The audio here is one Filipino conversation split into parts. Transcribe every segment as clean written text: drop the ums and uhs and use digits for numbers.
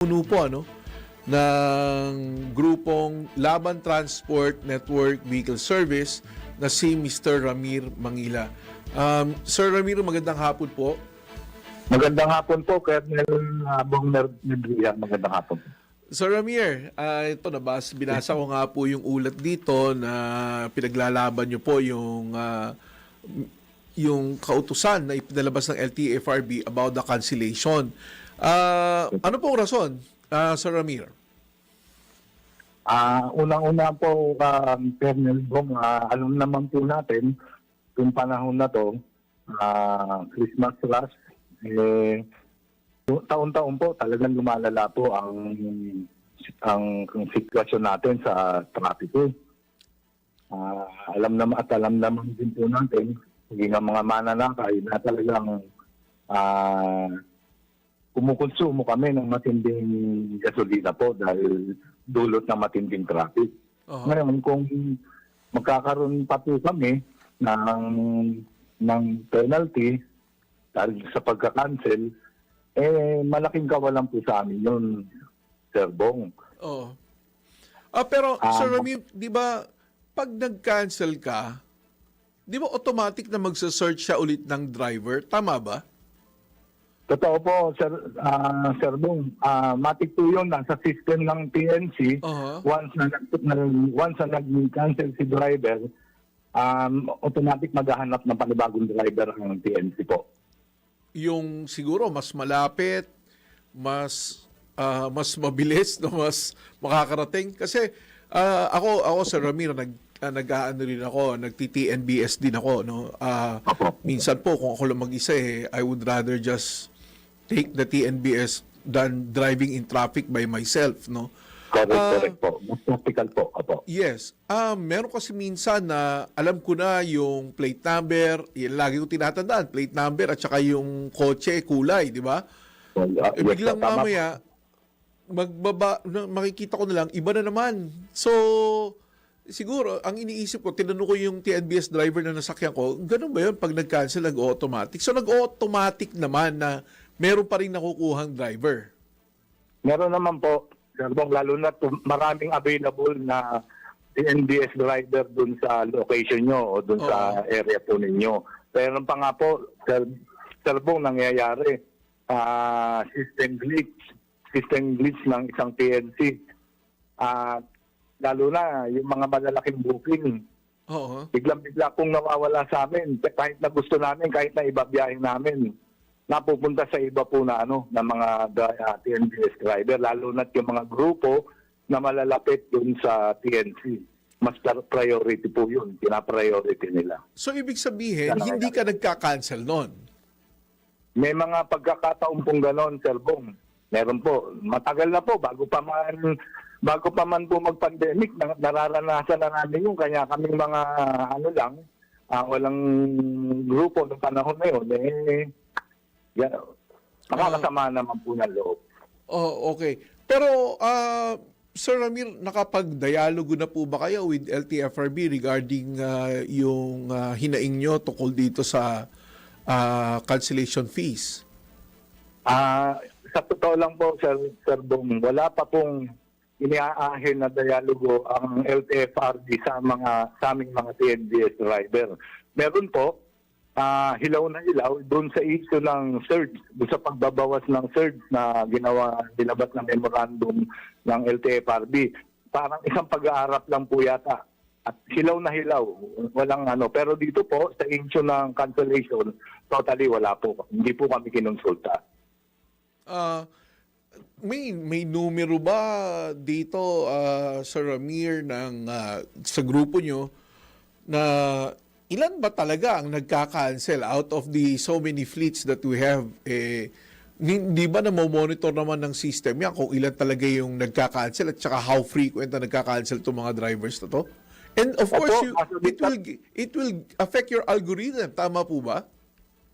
Puno po ng grupong Laban Transport Network Vehicle Service na si Mr. Ramir Mangila. Sir Ramir, magandang hapon po. Magandang hapon po, Colonel Bong Medria. Magandang hapon. Sir Ramir, ito binasa ko nga po yung ulat dito na pinaglalaban nyo po yung kautusan na ipinalabas ng LTFRB about the cancellation. Ano pong rason, Sir Ramir? Unang-una po, Colonel Bong, alam naman po natin, kung panahon na to, Christmas rush, taon-taon po talagang lumalala po ang sitwasyon natin sa trapiko. Alam naman din po natin, hindi nga mga mananakay na talagang kumukonsumo kami ng matinding gasolina po dahil dulot ng matinding traffic. Ngayon, kung magkakaroon pa po kami ng penalty dahil sa pagka-cancel, malaking kawalan po sa amin yun, Sir Bong. Oo. Pero, Sir Ramir, di ba, pag nag-cancel ka, di ba automatic na magsa-search siya ulit ng driver? Tama ba? Totoo po, Sir Bong. Matik po yun, nasa system ng PNC. Once na nag-cancel si driver, automatic maghahanap ng panibagong driver ng PNC po. Yung siguro mas malapit, mas mabilis, mas makakarating. Kasi ako Sir Ramiro, nag-aano rin ako, nagti-TNBS din ako, no. Minsan po kung ako lang mag-isa, I would rather just take the TNBS than driving in traffic by myself, no. Correct po. Mas practical po. Apo. Yes. Meron kasi minsan na alam ko na yung plate number, yan lagi ko tinatandaan, plate number at saka yung kotse, kulay, di ba? Biglang mamaya, makikita ko na lang, iba na naman. So, siguro, ang iniisip ko, tinanong ko yung TNBS driver na nasakyan ko, ganun ba yun pag nag-cancel, nag-automatic? So, nag-automatic naman na meron pa rin nakukuhang driver. Meron naman po, Sir Bong, lalo na maraming available na TNBS driver dun sa location nyo o dun sa area po ninyo. Pero pa nga po, Sir Bong, nangyayari, system glitch ng isang PNC. Lalo na yung mga malalaking booking. Biglang-bigla pong nawawala sa amin. Kahit na gusto namin, kahit na ibabiyahin namin, napupunta sa iba po na na mga TNBS driver, lalo na yung mga grupo na malalapit dun sa TNC. Mas priority po yun, pinapriority nila. So ibig sabihin, hindi ka nagka-cancel nun? May mga pagkakataon pong ganon, Sir Bong. Meron po. Matagal na po, bago pa man po mag-pandemic, nararanasan na namin yung kanya kaming mga walang grupo ng panahon na yun. Makakasama naman po ng loob. Okay. Pero, Sir Ramir, nakapag-dialogo na po ba kayo with LTFRB regarding yung hinaing nyo tungkol dito sa cancellation fees? Sa totoo lang po, Sir Bong, wala pa pong iniaahin na dialogo ang LTFRB sa aming mga TNBS driver. Meron po, hilaw na hilaw doon sa issue ng surge, doon sa pagbabawas ng surge na nilabas ng memorandum ng LTFRB. Parang isang pag-aarap lang po yata. At hilaw na hilaw, walang Pero dito po, sa issue ng cancellation, totally wala po. Hindi po kami kinonsulta. May numero ba dito, Sir Ramir, sa grupo nyo na ilan ba talaga ang nagka-cancel out of the so many fleets that we have? Hindi ba na monitor naman ng system yan kung ilan talaga yung nagka-cancel at saka how frequent na nagka-cancel itong mga drivers na to? And of course, it will affect your algorithm. Tama po ba?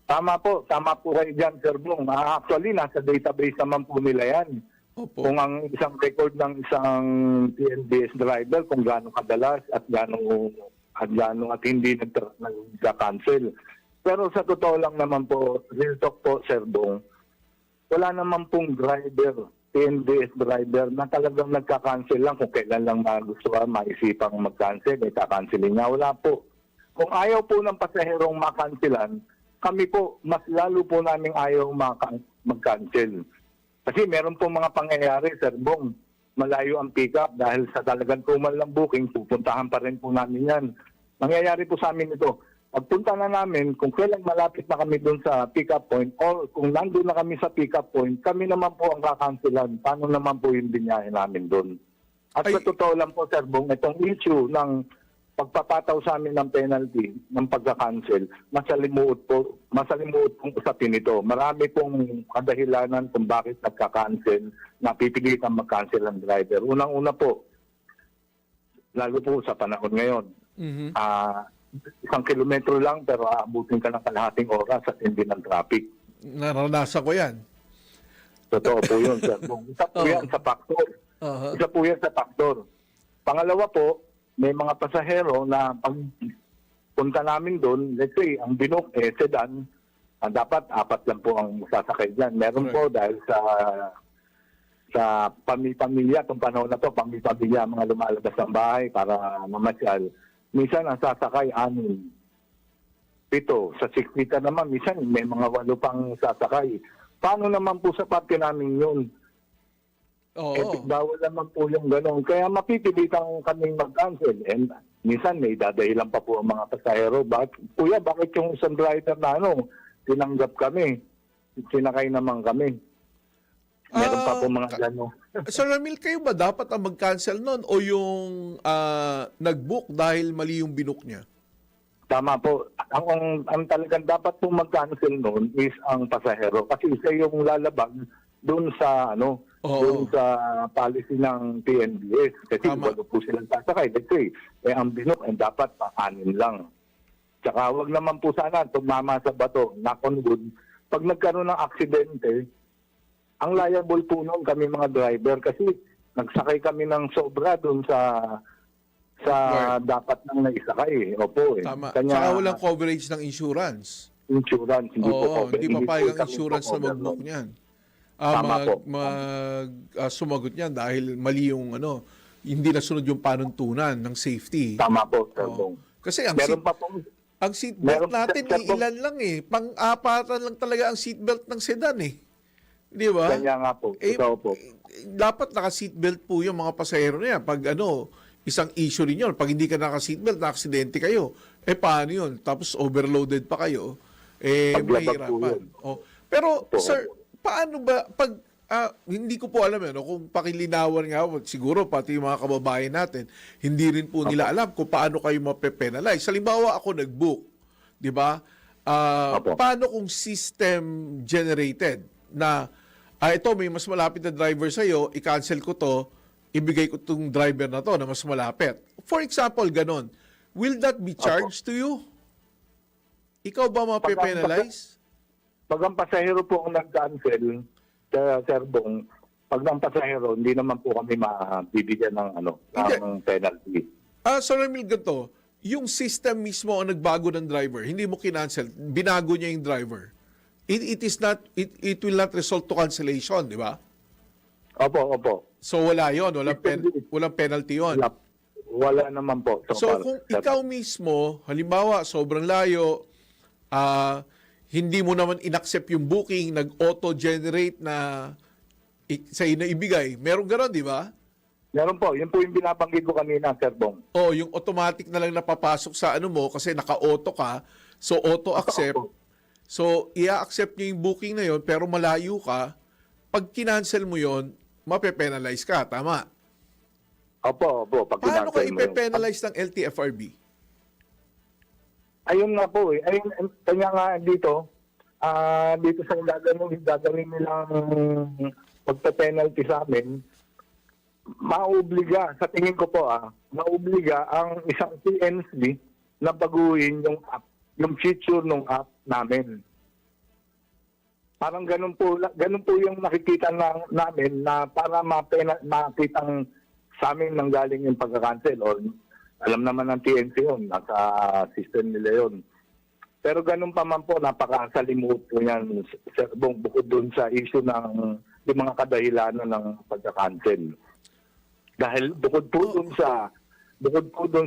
Tama po kayo dyan, Sir Bong. Actually, nasa database naman po nila yan. Opo. Kung ang isang record ng isang TNBS driver, kung gaano kadalas at gaano at hindi nagka-cancel. Pero sa totoo lang naman po, real talk po, Sir Bong, wala naman pong driver, PNDS driver na talagang nagka-cancel lang kung kailan lang magustuhan, maisipang mag-cancel, cancelin niya. Wala po. Kung ayaw po ng pasaherong makanselan, kami po, mas lalo po namin ayaw mag-cancel. Kasi meron po mga pangyayari, Sir Bong, malayo ang pick-up dahil sa talagang tumal ng booking, pupuntahan pa rin po namin yan. Nangyayari po sa amin ito. Pagpunta na namin, kung kailan malapit na kami doon sa pick-up point or kung nandun na kami sa pick-up point, kami naman po ang kakansilan. Paano naman po yung binyahe namin doon? At sa totoo lang po, Sir Bong, itong issue ng pagpapataw sa amin ng penalty, ng pagka-cancel, masalimuot pong usapin ito. Marami pong kadahilanan kung bakit nagka-cancel, napipilitan mag-cancel ang driver. Unang-una po, lalo po sa panahon ngayon, 1 kilometro lang pero aabutin ka ng kalahating oras at hindi ng traffic. Naranasan ko yan. Totoo po yun, Sir Bong. Isa po yan sa faktor. Isa po yan sa faktor. Pangalawa po, may mga pasahero na pag punta namin doon, let's say, ang binook sedan, dapat 4 lang po ang sasakay dyan. Meron po dahil sa pamilya, itong panahon na to, pamilya, mga lumalabas ng bahay para mamasyal. Minsan ang sasakay 6, 7. Sa 6 meter naman, minsan may mga 8 pang sasakay. Paano naman po sa parte namin yun? Bawal naman po yung gano'n. Kaya mapipilitan kaming mag-cancel. And minsan may dadahilan pa po ang mga pasahero. Kuya, bakit yung isang driver na tinanggap kami? Sinakay naman kami. Meron pa po mga gano'n. Sir Ramil, kayo ba dapat ang mag-cancel nun o yung nag-book dahil mali yung binook niya? Tama po. Ang talagang dapat po mag-cancel noon is ang pasahero. Kasi isa yung lalabag doon sa doon sa policy ng PNBS. Kasi walo po silang sasakay. Kasi ang binook ay dapat pa-6 lang. Tsaka wag naman po sana tumama sa bato, knock on wood. Pag nagkaroon ng aksidente, ang liable po noon kami mga driver kasi nagsakay kami ng sobra doon sa dapat nang naisakay. Opo. Tama. Tsaka walang coverage ng insurance. Insurance, hindi po coverage. Hindi mapayag ang insurance na mag-book niyan. Sumagot niyan dahil mali yung hindi nasunod yung panuntunan ng safety. Tama po, Sir Bong. Kasi ang seatbelt natin ilan lang pang-apatan lang talaga ang seatbelt ng sedan Di ba? Kanya nga po. Po. Dapat naka-seatbelt po yung mga pasahero niya. Pag isang issue rin yun. Pag hindi ka naka-seatbelt, na-aksidente kayo. Paano yun? Tapos overloaded pa kayo. Mahirapan. Pero, sir, paano ba, pag, hindi ko po alam kung pakilinawan nga, siguro pati yung mga kababayan natin, hindi rin po nila alam kung paano kayo mape-penalize. Halimbawa, ako nag-book. Di ba? Paano kung system generated na ito may mas malapit na driver sa'yo, i-cancel ko to, ibigay ko itong driver na to na mas malapit. For example, ganon. Will that be charged to you? Ikaw ba mape-penalize? Pag ang pasahero po ang nag-cancel, Sir Bong, pag ang pasahero, hindi naman po kami mabibigyan ng ng penalty. Sir Ramil, ganito, yung system mismo ang nagbago ng driver, hindi mo kinancel, binago niya yung driver. It will not result to cancellation, di ba? Opo. So wala 'yon, walang penalty 'yon. Wala naman po. So kung ikaw mismo, halimbawa, sobrang layo, hindi mo naman inaccept yung booking, nag-auto-generate na sa'yo na ibigay. Meron gano'n, di ba? Meron po. Yun po yung binabanggit ko kanina, Sir Bong. Yung automatic na lang napapasok sa mo kasi naka-auto ka, so auto-accept. So, i-accept niya yung booking na yon pero malayo ka. Pag kinancel mo yon, mape-penalize ka. Tama? Opo. Pag paano ka ipe-penalize ng LTFRB? Ayun nga po Ayun, kanya nga dito sa gagawin nilang pagpe-penalty sa amin, mauobliga, sa tingin ko po mauobliga ang isang PNC na baguhin yung app, yung feature ng app namin. Parang ganun po yung nakikita namin na para makitang sa amin nanggaling yung pagka-cancel or alam naman ng TNC yun, nasa system nila yun. Pero ganun pa man po, napakasalimuot po yan, Sir Bong, bukod dun sa issue ng yung mga kadahilanan ng pagka-cancel. Dahil bukod po dun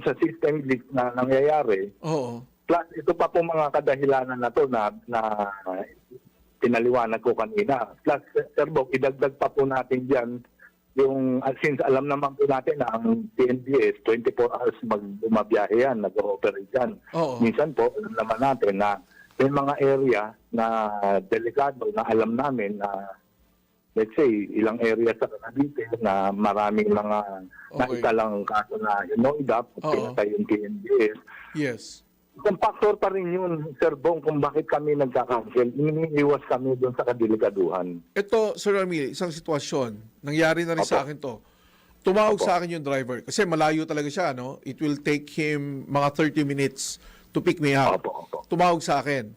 sa system glitch na nangyayari, Oo. plus ito pa po mga kadahilanan na to na pinaliwanag ko kanina. Plus, Sir Bong, idagdag pa po natin dyan yung, since alam naman po natin na ang TNBS, 24 hours bumabiyahe yan, nag-ooperate yan. Oo. Minsan po, alam naman natin na may mga area na delikado na alam namin na let's say, ilang area sa Cavite na maraming mga naitalang kaso na hinoidap, pinatay yung TNBS. Yes. Isang factor pa rin yun, Sir Bong, kung bakit kami nagka-cancel. Iniiwas kami doon sa kadelikaduhan. Ito, Sir Ramil, isang sitwasyon. Nangyari na rin sa akin to. Tumawag sa akin yung driver. Kasi malayo talaga siya, no? It will take him mga 30 minutes to pick me up. Opo. Tumawag sa akin.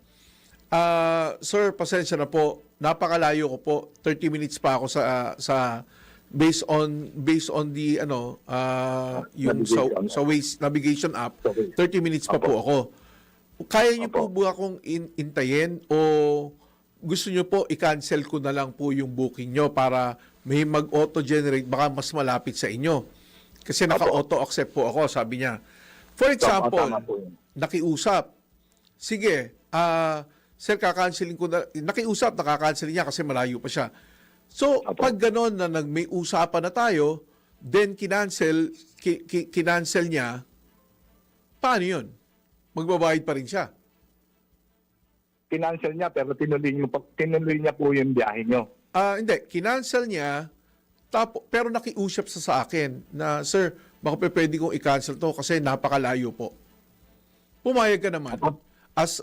Sir, pasensya na po. Napakalayo ko po. 30 minutes pa ako sa based on the yung sa Waze navigation app, 30 minutes pa po ako. Kaya niyo po ba akong intayin o gusto niyo po i-cancel ko na lang po yung booking niyo para may mag-auto-generate baka mas malapit sa inyo? Kasi naka-auto accept po ako, sabi niya. For example, nakiusap. Sige, sir, kaka-cancelin ko na. Nakiusap, nakaka-cancel niya kasi malayo pa siya. So, pag gano'n na may usapan na tayo, then kinancel niya, paano yun? Magbabayad pa rin siya. Kinancel niya pero tinuloy niya po yung biyahe niyo. Hindi, kinancel niya, pero nakiusap sa akin na, sir, baka pwede kong i-cancel to kasi napakalayo po. Pumayag ka naman as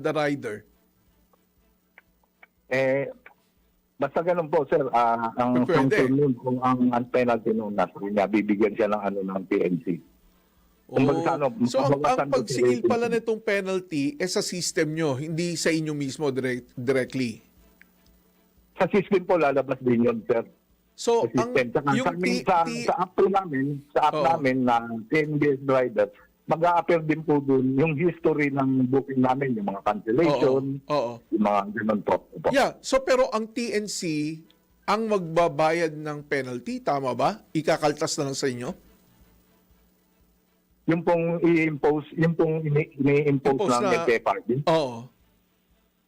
the rider. Basta ganun po, sir. Ang sanction nun, kung ang penalty nun, bibigyan siya ng ng PNC. So, ang pagsingil pala nitong penalty sa system nyo, hindi sa inyo mismo directly? Sa system po, lalabas din yun, sir. So, sa app po namin, namin na TNBS Driver, mag-a-appear din po dun yung history ng booking namin, yung mga cancellation, yung mga ganun po. Yeah, so pero ang TNC ang magbabayad ng penalty, tama ba? Ikakaltas na lang sa inyo? Yung pong i-impose ng LTFRB. Oo.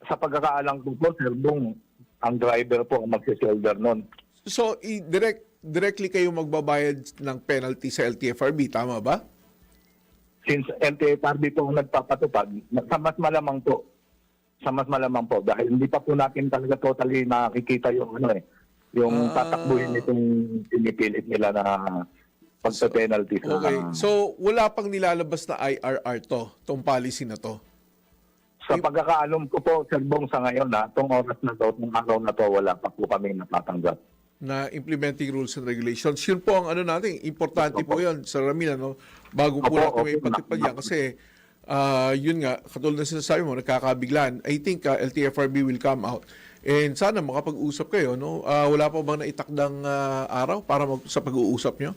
Sa pagkakaalam ko po, Sir Bong, ang driver po ang magsiselder nun. So, directly kayo magbabayad ng penalty sa LTFRB, tama ba? Since LTFRB po ang nagpapatupad, sa mas malamang po, dahil hindi pa po natin talaga totally nakikita yung yung tatakbuhin itong pinipilit nila na pagpe-penalty. Okay, so wala pang nilalabas na IRR tong policy na to? Sa pagkakaalam ko po, Sir Bong, sa ngayon itong oras na to, itong araw na to, wala pa po kami natatanggap. Na implementing rules and regulations. Yun po ang natin, importante po yun, Sir Ramil, bago po natin may ipatipad yan. Kasi, yun nga, katulad na sinasabi mo, nagkakabiglaan. I think LTFRB will come out. And sana makapag-usap kayo, no? Wala pa bang naitakdang araw para sa pag-uusap nyo?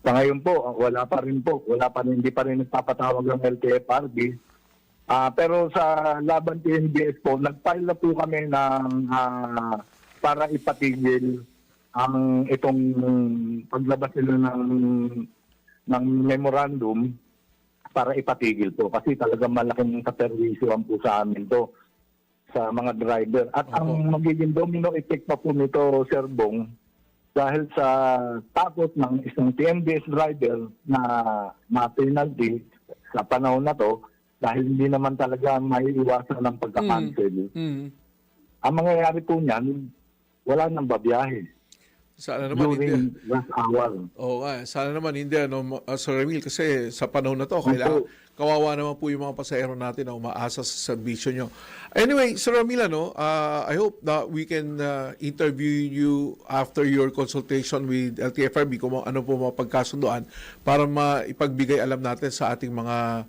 Sa ngayon po, wala pa rin, hindi pa rin nagpapatawag ng LTFRB. Pero sa laban TNBS po, nag-file na po kami ng para ipatigil ang itong paglabas nila ng memorandum para ipatigil po. Kasi talagang malaking kaperwisyoan po sa amin to sa mga driver. At ang magiging domino effect pa po nito, Sir Bong, dahil sa takot ng isang TNBS driver na penalty sa panahon na to, dahil hindi naman talaga may iwasan ng pagka-cancel. Ang mangyayari po niyan, wala nang babiyahe. Sana naman during rush hour. Oo nga, sana naman hindi, Sir Ramil, kasi sa panahon na to, kailangan, kawawa naman po yung mga pasahero natin na umaasa sa serbisyo nyo. Anyway, Sir Ramil, I hope that we can interview you after your consultation with LTFRB kung ano po mga pagkasunduan para maipagbigay alam natin sa ating mga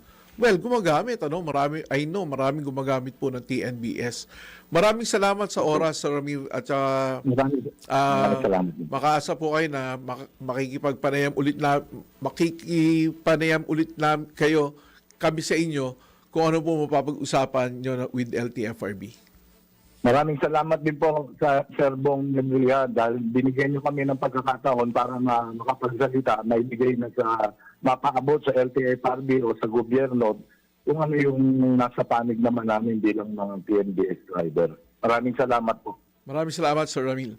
gumagamit, maraming gumagamit po ng TNBS. Maraming salamat sa oras, Sir Ramil, at maraming salamat. Makaasa po kayo na makikipagpanayam ulit na kayo, kami sa inyo, kung ano po mapapag-usapan nyo with LTFRB. Maraming salamat din po sa Sir Bong Memoria dahil binigyan niyo kami ng pagkakataon para makapagsalita, maibigay na sa mapaabot sa LTFRB o sa gobyerno kung ano yung nasa panig naman namin bilang mga PNBS driver. Maraming salamat po. Maraming salamat, Sir Ramil.